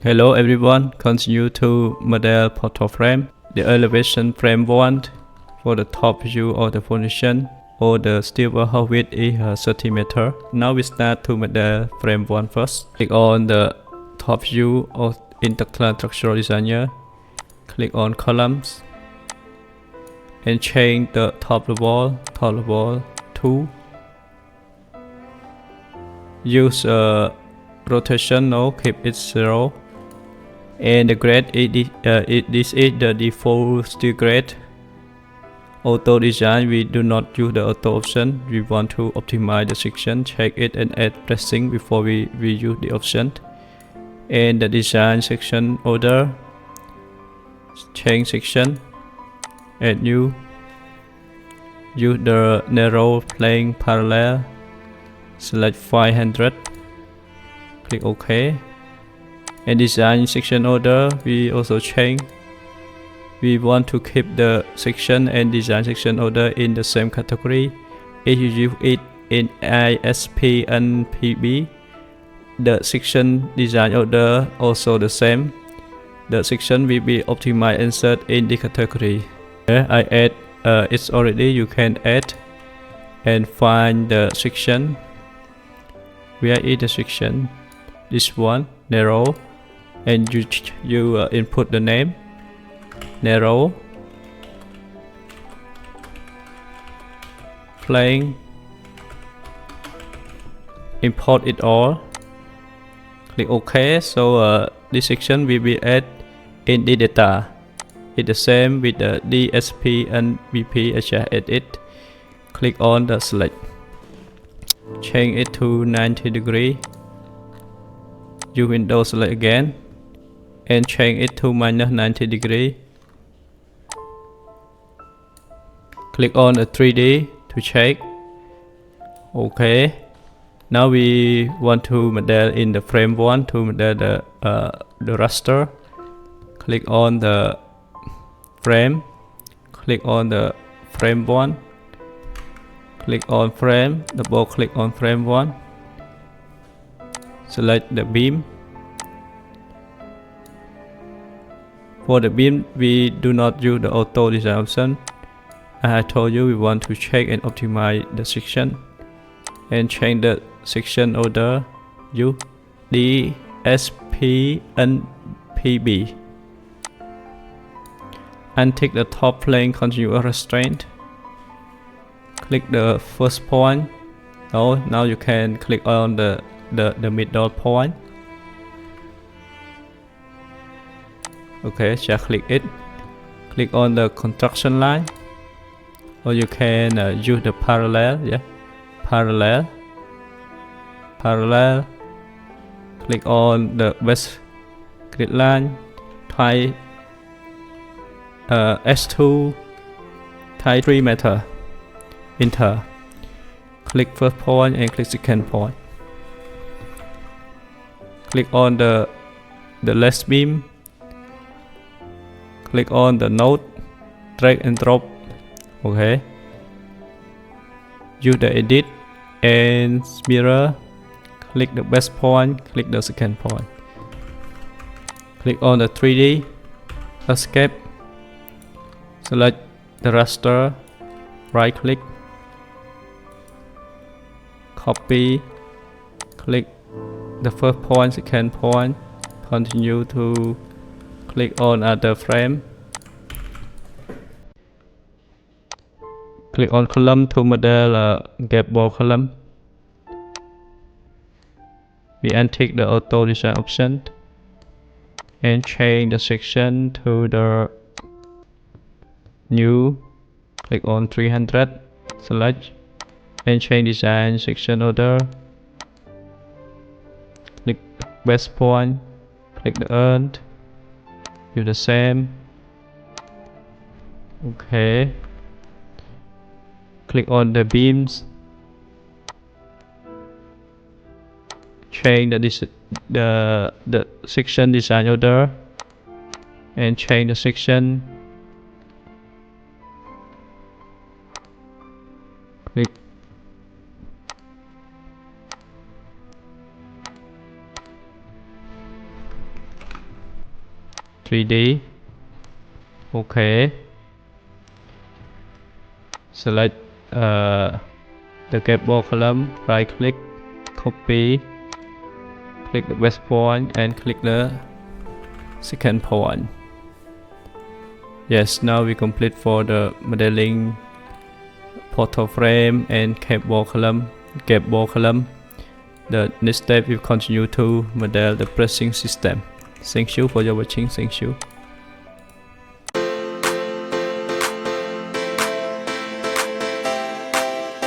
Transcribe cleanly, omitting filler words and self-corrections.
Hello everyone, continue to model portal frame. The elevation frame 1 for the top view of the foundation or the steel wall width is 30 meters. Now we start to model frame 1 first. Click on the top view of Tekla Structural Designer. Click on columns and change the top wall to use rotation, no, keep it 0. And the grade this is the default steel grade. Auto design, we do not use the auto option. We want to optimize the section, check it and add pressing before we use the option. And the design section order, change section, add new, use the narrow plane parallel, select 500, click OK. And design section order, we also change. We want to keep the section and design section order in the same category. If you use it in ISP and PB, the section design order also the same. The section will be optimized and insert in the category. Here I add it's already, you can add and find the section. Where is the section? This one, narrow. And you input the name, narrow, plane, import it all, click OK. So this section will be added in the data. It's the same with the DSP and BP. I just add it. Click on the select, change it to 90 degree. Use Windows select again and change it to minus 90 degree. Click on the 3D to check. Okay. Now we want to model in the frame 1 to model the raster. Click on the frame. Click on the frame 1. Click on frame. Double click on frame 1. Select the beam. For the beam, we do not use the auto design option. As I told you, we want to check and optimize the section and change the section order U, D, S, P, and PB. Untick the top plane continuous restraint. Click the first point. Now you can click on the middle point. Okay, just click it. Click on the construction line, or you can use the parallel. Yeah, parallel. Click on the west grid line. Type S2. Type 3 meter. Enter. Click first point and click second point. Click on the last beam. Click on the node, drag and drop. Okay. Use the edit and mirror. Click the best point, click the second point. Click on the 3D, escape. Select the raster, right click, copy, click the first point, second point, continue to click on other frame. Click on column to model Gable column. We untick the auto design option and change the section to the new. Click on 300, select and change design section order. Click best point, click the earth. Do the same. Okay. Click on the beams. Change the section design order and change the section. Click. 3D. Okay. Select the Gable column, right click, copy, click the best point and click the second point. Yes, now we complete for the modeling portal frame and Gable column. The next step we continue to model the pressing system. Thank you for your watching. Thank you.